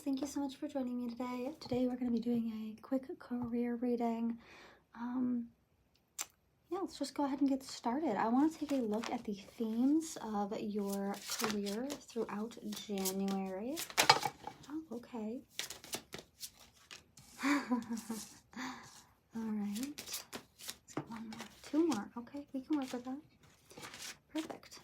thank you so much for joining me today. Today we're going to be doing a quick career reading. Yeah, let's just go ahead and get started. I want to take a look at the themes of your career throughout January. Oh, okay. All right. Let's get one more. Two more. Okay, we can work with that. Perfect.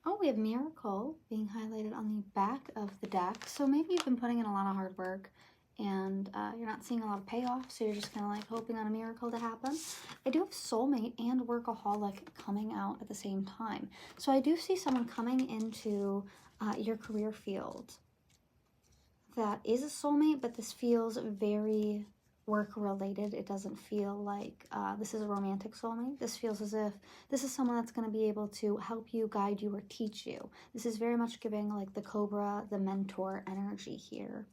Oh, we have Miracle being highlighted on the back of the deck. So maybe you've been putting in a lot of hard work and you're not seeing a lot of payoff, so you're just kind of like hoping on a miracle to happen. I do have Soulmate and Workaholic coming out at the same time. So I do see someone coming into your career field that is a soulmate, but this feels very work-related. It doesn't feel like this is a romantic soulmate. This feels as if this is someone that's going to be able to help you, guide you, or teach you. This is very much giving like the Cobra, the mentor energy here.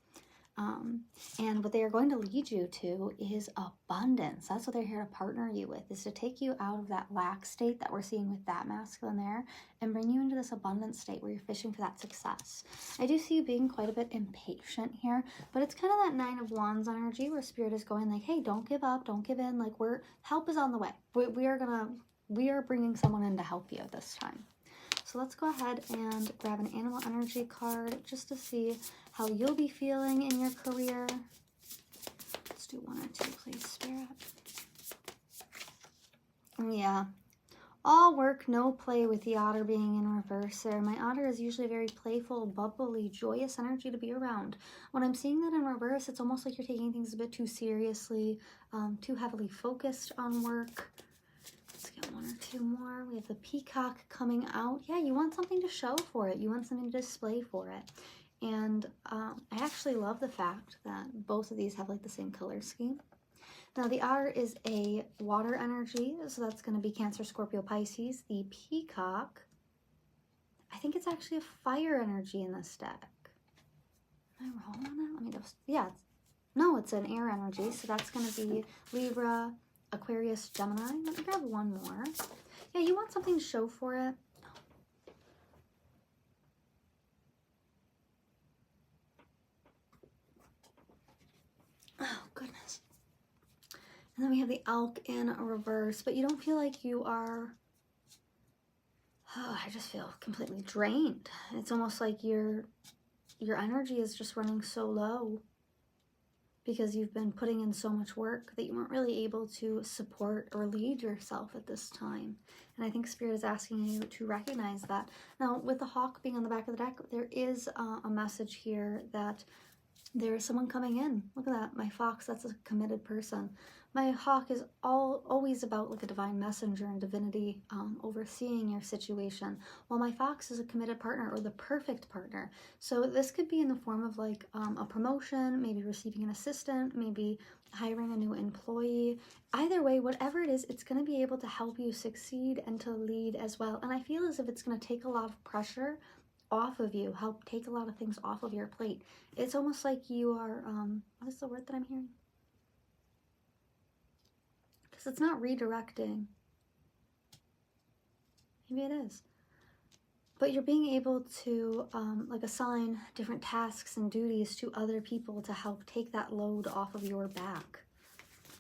And what they are going to lead you to is abundance. That's what they're here to partner you with, is to take you out of that lack state that we're seeing with that masculine there and bring you into this abundant state where you're fishing for that success. I do see you being quite a bit impatient here, but it's kind of that Nine of Wands energy where Spirit is going like, hey, don't give up, don't give in. Like, help is on the way. We are bringing someone in to help you this time. So let's go ahead and grab an animal energy card just to see how you'll be feeling in your career. Let's do one or two, please, Spirit. Yeah. All work, no play with the Otter being in reverse there. My Otter is usually very playful, bubbly, joyous energy to be around. When I'm seeing that in reverse, it's almost like you're taking things a bit too seriously, too heavily focused on work. Let's get one or two more. We have the Peacock coming out. Yeah, you want something to show for it. You want something to display for it. And I actually love the fact that both of these have like the same color scheme. Now the Otter is a water energy, so that's going to be Cancer, Scorpio, Pisces. The Peacock, I think it's actually a fire energy in this deck. Am I wrong on that? Let me just, yeah. No, it's an air energy, so that's going to be Libra, Aquarius, Gemini. Let me grab one more. Yeah, you want something to show for it. Oh, goodness. And then we have the Elk in reverse, but you don't feel like you are, I just feel completely drained. It's almost like your energy is just running so low because you've been putting in so much work that you weren't really able to support or lead yourself at this time. And I think Spirit is asking you to recognize that. Now, with the Hawk being on the back of the deck, there is a message here that there is someone coming in. Look at that. My Fox, that's a committed person. My Hawk is always about like a divine messenger and divinity overseeing your situation, while my Fox is a committed partner or the perfect partner. So this could be in the form of like a promotion, maybe receiving an assistant, maybe hiring a new employee. Either way, whatever it is, it's going to be able to help you succeed and to lead as well. And I feel as if it's going to take a lot of pressure off of you, help take a lot of things off of your plate. It's almost like you are, what is the word that I'm hearing? Because it's not redirecting. Maybe it is. But you're being able to like assign different tasks and duties to other people to help take that load off of your back.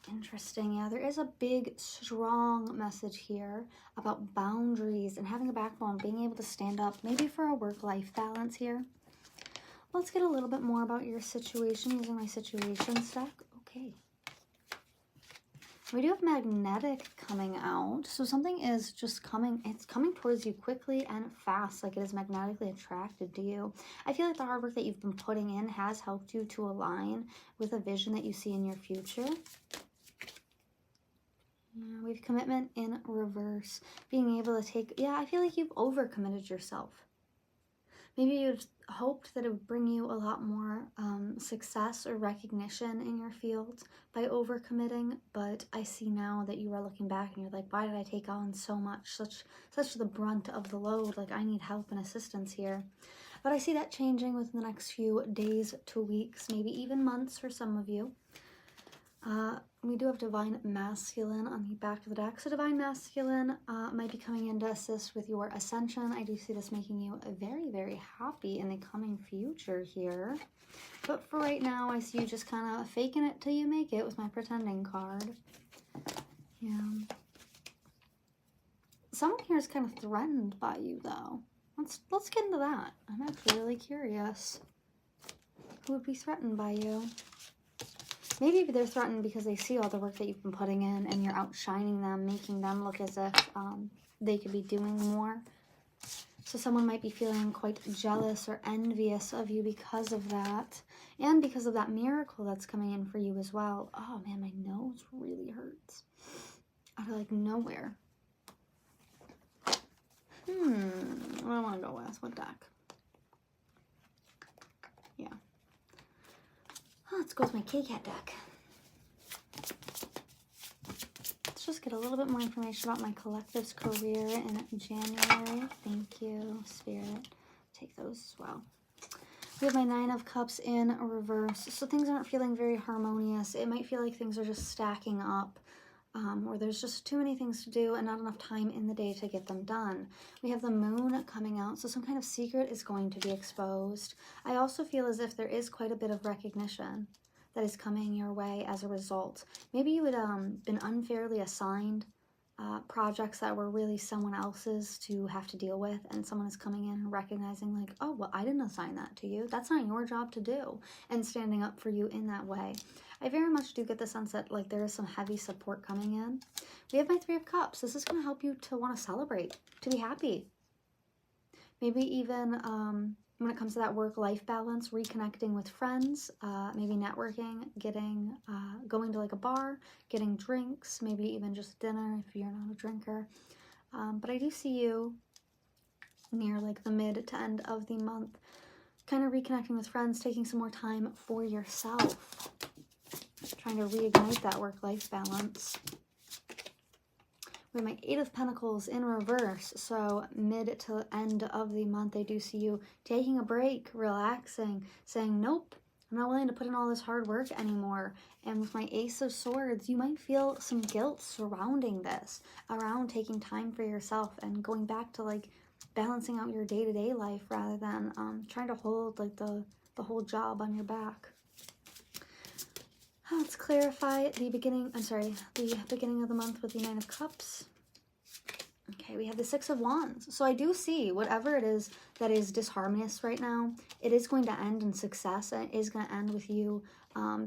Interesting. Yeah, there is a big, strong message here about boundaries and having a backbone, being able to stand up, maybe for a work-life balance here. Let's get a little bit more about your situation using my situations deck. Okay. We do have magnetic coming out. So something is just coming, it's coming towards you quickly and fast, like it is magnetically attracted to you. I feel like the hard work that you've been putting in has helped you to align with a vision that you see in your future. We have commitment in reverse. Being able to take, yeah, I feel like you've overcommitted yourself. Maybe you'd hoped that it would bring you a lot more success or recognition in your field by overcommitting, but I see now that you are looking back and you're like, why did I take on so much, such the brunt of the load? Like, I need help and assistance here. But I see that changing within the next few days to weeks, maybe even months for some of you. We do have Divine Masculine on the back of the deck. So Divine Masculine might be coming in to assist with your ascension. I do see this making you very, very happy in the coming future here. But for right now, I see you just kind of faking it till you make it with my pretending card. Yeah. Someone here is kind of threatened by you, though. Let's get into that. I'm actually really curious. Who would be threatened by you? Maybe they're threatened because they see all the work that you've been putting in and you're outshining them, making them look as if they could be doing more. So someone might be feeling quite jealous or envious of you because of that. And because of that miracle that's coming in for you as well. Oh man, my nose really hurts. Out of like nowhere. What do I want to go with? What deck? Yeah. Let's go with my kitty cat deck. Let's just get a little bit more information about my collective's career in January. Thank you, Spirit. Take those as well. We have my Nine of Cups in reverse. So things aren't feeling very harmonious. It might feel like things are just stacking up. Or there's just too many things to do and not enough time in the day to get them done. We have the moon coming out, so some kind of secret is going to be exposed. I also feel as if there is quite a bit of recognition that is coming your way as a result. Maybe you had been unfairly assigned projects that were really someone else's to have to deal with, and someone is coming in and recognizing like, oh, well, I didn't assign that to you. That's not your job to do, and standing up for you in that way. I very much do get the sense that like there is some heavy support coming in. We have my Three of Cups. This is going to help you to want to celebrate, to be happy. Maybe even when it comes to that work-life balance, reconnecting with friends, maybe networking, going to like a bar, getting drinks, maybe even just dinner if you're not a drinker. But I do see you near like the mid to end of the month, kind of reconnecting with friends, taking some more time for yourself. Trying to reignite that work-life balance. We have my Eight of Pentacles in reverse. So mid to end of the month, I do see you taking a break, relaxing, saying, nope, I'm not willing to put in all this hard work anymore. And with my Ace of Swords, you might feel some guilt surrounding this, around taking time for yourself and going back to like balancing out your day-to-day life rather than trying to hold like the whole job on your back. Let's clarify the beginning of the month with the Nine of Cups. Okay, we have the Six of Wands. So I do see whatever it is that is disharmonious right now, it is going to end in success, and it is going to end with you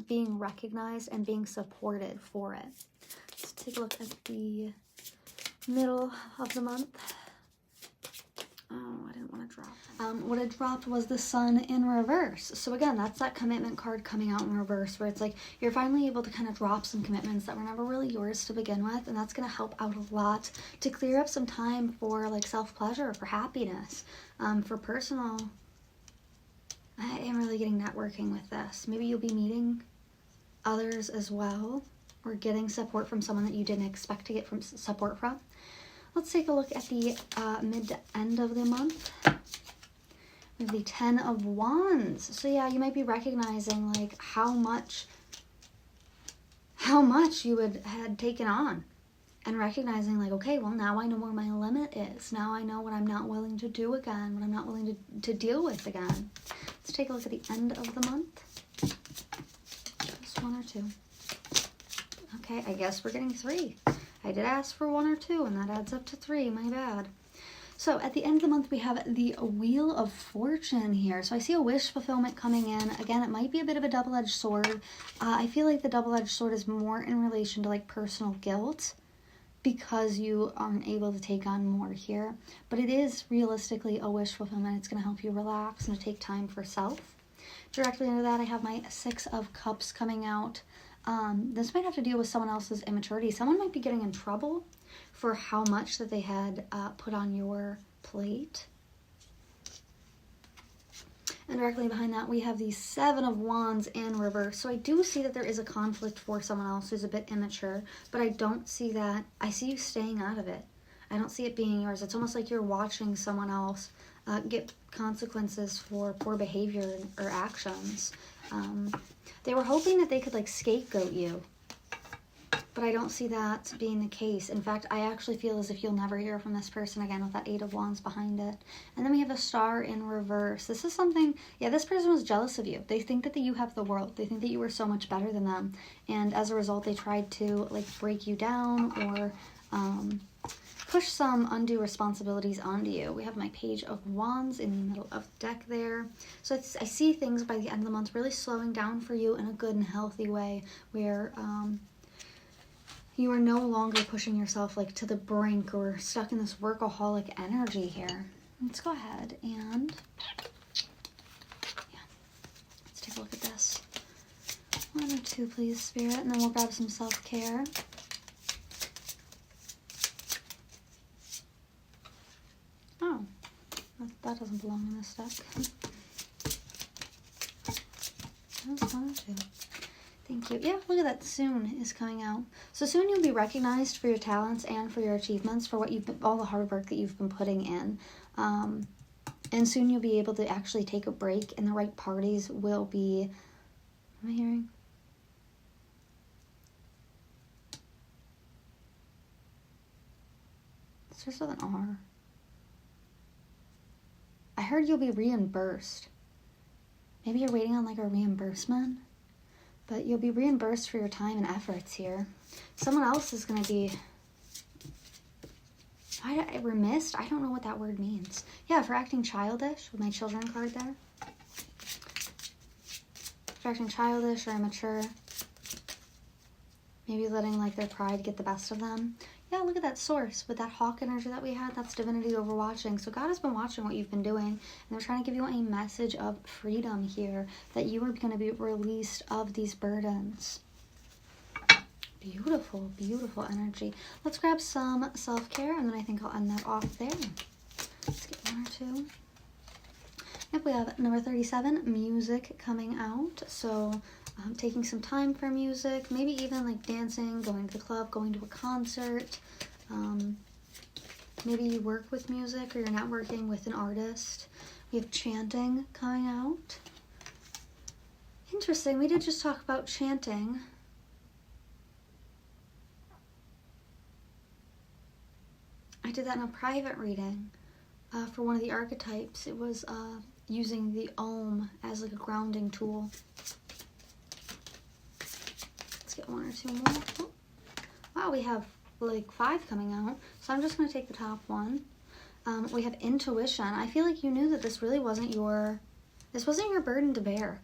being recognized and being supported for it. Let's take a look at the middle of the month. Oh, I didn't want to drop. What I dropped was the Sun in reverse. So again, that's that commitment card coming out in reverse, where it's like you're finally able to kind of drop some commitments that were never really yours to begin with, and that's going to help out a lot to clear up some time for like self-pleasure, for happiness, for personal. I am really getting networking with this. Maybe you'll be meeting others as well, or getting support from someone that you didn't expect to get support from. Let's take a look at the mid to end of the month. We have the Ten of Wands. So yeah, you might be recognizing like how much you had taken on, and recognizing like, okay, well now I know where my limit is. Now I know what I'm not willing to do again, what I'm not willing to deal with again. Let's take a look at the end of the month. Just one or two. Okay, I guess we're getting three. I did ask for one or two, and that adds up to three. My bad. So at the end of the month, we have the Wheel of Fortune here. So I see a wish fulfillment coming in. Again, it might be a bit of a double-edged sword. I feel like the double-edged sword is more in relation to like personal guilt because you aren't able to take on more here. But it is realistically a wish fulfillment. It's going to help you relax and to take time for self. Directly under that, I have my Six of Cups coming out. This might have to deal with someone else's immaturity. Someone might be getting in trouble for how much that they had put on your plate. And directly behind that, we have the Seven of Wands in reverse. So I do see that there is a conflict for someone else who's a bit immature, but I don't see that. I see you staying out of it. I don't see it being yours. It's almost like you're watching someone else get consequences for poor behavior or actions. They were hoping that they could like scapegoat you but I don't see that being the case. In fact, I actually feel as if you'll never hear from this person again with that 8 of Wands behind it. And then we have a Star in reverse. This is something, yeah, this person was jealous of you. They think that you have the world. They think that you were so much better than them. And as a result, they tried to like break you down or push some undue responsibilities onto you. We have my Page of Wands in the middle of the deck there. So I see things by the end of the month really slowing down for you in a good and healthy way, where you are no longer pushing yourself like to the brink or stuck in this workaholic energy here. Let's go ahead and let's take a look at this. 1 or 2, please, Spirit, and then we'll grab some self-care. Oh, that doesn't belong in this deck. That was 1 or 2. Thank you. Yeah, look at that. Soon is coming out. So soon you'll be recognized for your talents and for your achievements, for what all the hard work that you've been putting in. And soon you'll be able to actually take a break, and the right parties will be. What am I hearing? It starts with an R. I heard you'll be reimbursed. Maybe you're waiting on like a reimbursement. But you'll be reimbursed for your time and efforts here. Someone else is going to be remiss. I don't know what that word means. Yeah, for acting childish with my children card there. For acting childish or immature. Maybe letting like their pride get the best of them. Yeah, look at that Source with that hawk energy that we had. That's divinity overwatching. So God has been watching what you've been doing, and they're trying to give you a message of freedom here, that you are going to be released of these burdens. Beautiful, beautiful energy. Let's grab some self-care, and then I think I'll end that off there. Let's get 1 or 2. Yep, we have number 37, music coming out. So taking some time for music, maybe even like dancing, going to the club, going to a concert. Maybe you work with music or you're networking with an artist. We have chanting coming out. Interesting, we did just talk about chanting. I did that in a private reading for one of the archetypes. It was using the Om as like a grounding tool. Get 1 or 2 more. Oh. Wow, we have like 5 coming out. So I'm just going to take the top one. We have intuition. I feel like you knew that this really wasn't your burden to bear.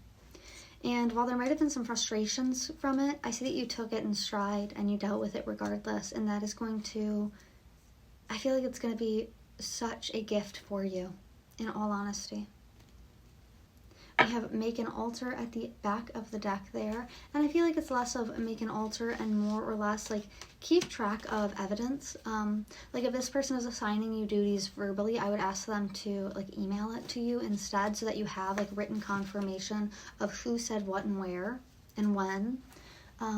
And while there might have been some frustrations from it, I see that you took it in stride and you dealt with it regardless. And that is going to, I feel like it's going to be such a gift for you, in all honesty. We have make an altar at the back of the deck there. And I feel like it's less of make an altar and more or less like keep track of evidence. Like if this person is assigning you duties verbally, I would ask them to like email it to you instead, so that you have like written confirmation of who said what and where and when.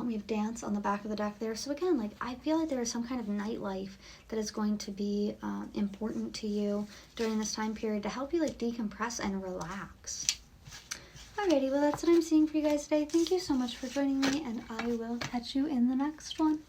We have dance on the back of the deck there. So again, like I feel like there is some kind of nightlife that is going to be important to you during this time period to help you like decompress and relax. Alrighty, well that's what I'm seeing for you guys today. Thank you so much for joining me, and I will catch you in the next one.